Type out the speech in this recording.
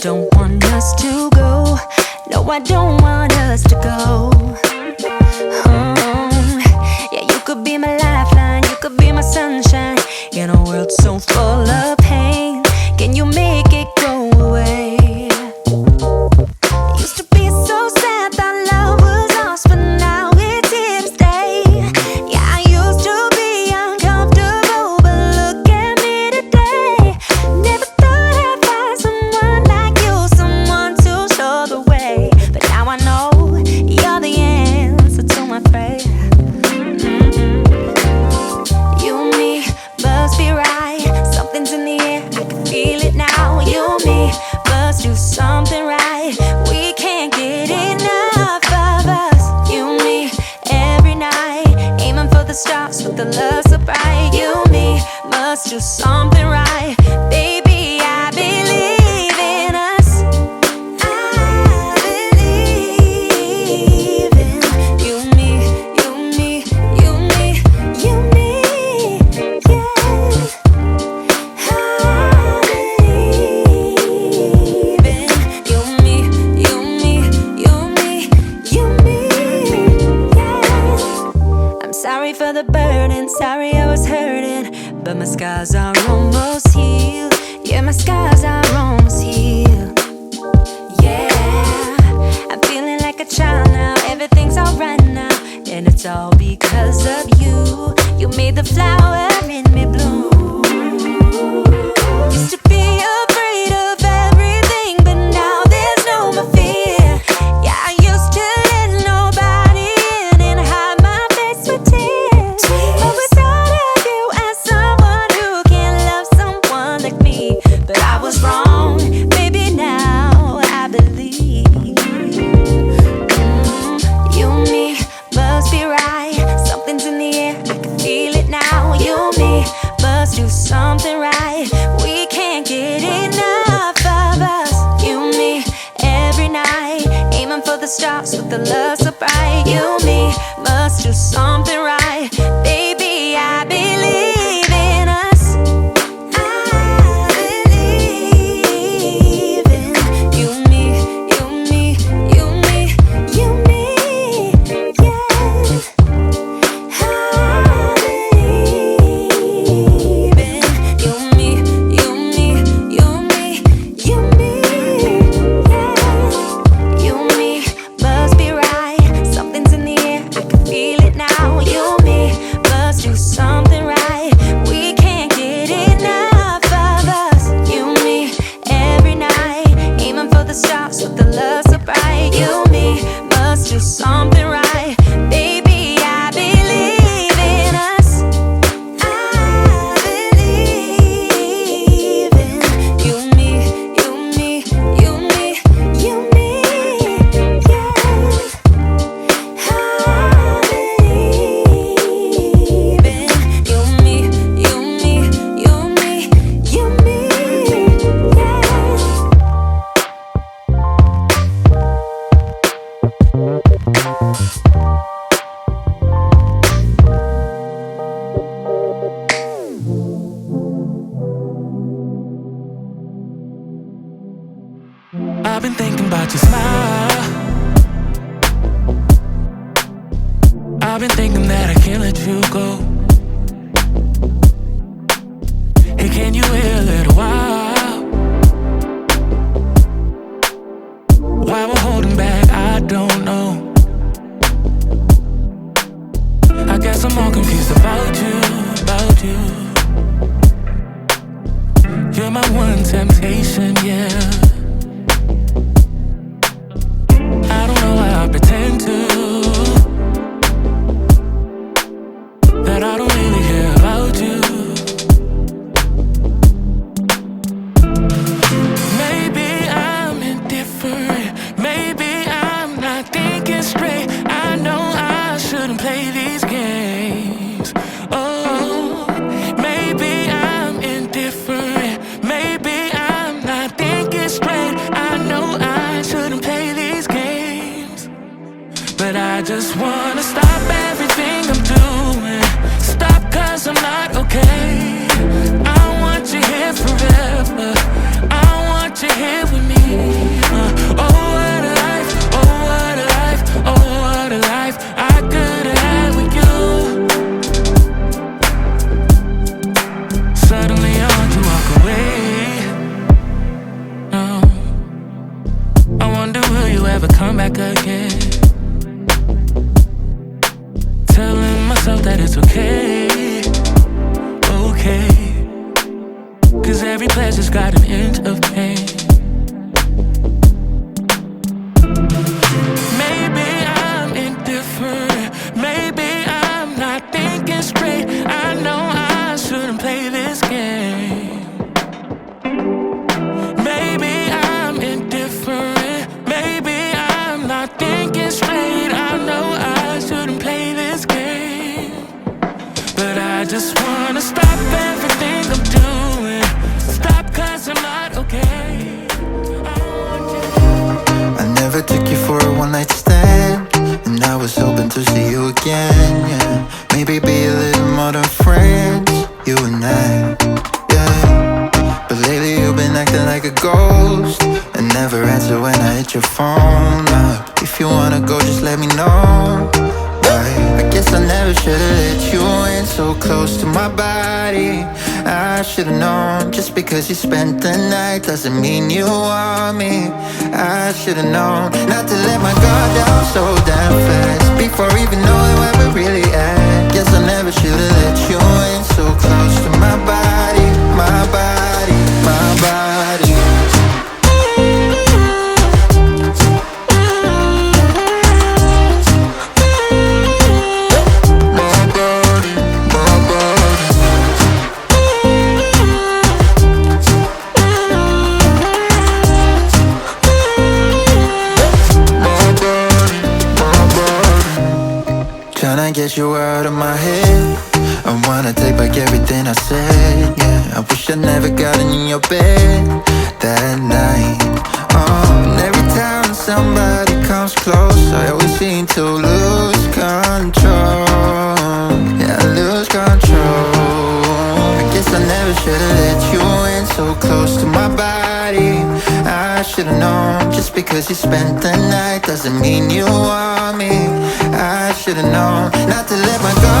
don't want us to go. No, I don't want us to go. Yeah, you could be my lifeline, you could be my sunshine. In a world so full of pain, can you make it go away? Used to be so sad that love was lost, but now it's here to stay. Yeah, I used to be uncomfortable, but look at me today. Never thought I'd find someone like you, someone to show the way. But now I know you're the answer to my prayer. You and me must be right. Something's in the air, I can feel it now. You and me must do something right. We can't get enough of us. You and me every night, aiming for the stars with the love so bright. You and me must do something right. Baby, I believe in us. I believe in you and me, you and me, you and me, you and me, yeah. I believe in you and me, you and me, you and me, you and me, yeah. I'm sorry for the burden, sorry I was hurting, but my scars are almost healed. Yeah, my scars are almost healed. Yeah, I'm feeling like a child now, everything's alright now, and it's all because of you. You made the flower in me bloom. Used to be afraid of everything, but now there's no more fear. Yeah, I used to let nobody in and hide my face with tears. But without of you as someone who can love someone like me, but I was wrong, baby, now I believe. You and me must be right. Something's in the air, I can feel it now. You and me must do something right. We can't get enough of us. You and me every night, aiming for the stars with the love so bright. You and me must do something right. Baby, I believe in us. I believe in you and me, you and me, you and me, you and me, yeah. I believe in you and me, you and me, you and me, you and me, yeah. You and me must be right. Something's in the air, I can feel it now. You and me must do something right. We can't get enough of us. You and me every night, aiming for the stars with the love so bright. You and me must do something right. Baby, I believe in us. I believe in you and me, you and me, you and me, you and me, yeah. I believe in you and me, you and me, you and me, you and me, yeah. I've been thinking about your smile. I've been thinking that I can't let you go. Hey, can you wait a little while? Why we're holding back, I don't know. I guess I'm more confused about you, about you. You're my one temptation, yeah. I don't know why I pretend to, that I don't really care about you. Maybe I'm indifferent, maybe I'm not thinking straight. I know I shouldn't play these games. Oh, maybe I'm indifferent, maybe I'm not thinking straight. I know I shouldn't play these games, but I just wanna stop everything I'm doing. Stop 'cause I'm not okay. I want you here forever, I want you here with me. just got an inch of pain. Maybe I'm indifferent, maybe I'm not thinking straight. I know I shouldn't play this game. Maybe I'm indifferent, maybe I'm not thinking straight. I know I shouldn't play this game, but I just wanna stop everything I'm doing. Stop 'cause I'm not okay. I never took you for a one-night stand, and I was hoping to see you again, yeah. Maybe be a little more than friends, you and I, yeah. But lately you've been acting like a ghost, and never answer when I hit your phone up. If you wanna go, just let me know. I guess I never should've let you in so close to my body. I should've known, just because you spent the night doesn't mean you want me. I should've known not to let my guard down so damn fast, before even knowing where we're really at. Guess I never should've let you in so close to my body, my body, my body. Tryna get you out of my head, I wanna take back everything I said, yeah. I wish I never got in your bed that night. And every time somebody comes close, I always seem to lose control. Yeah, I lose control. I guess I never should've let you in so close to my body. I should've known, just because you spent the night doesn't mean you want me. I should've known not to let my guard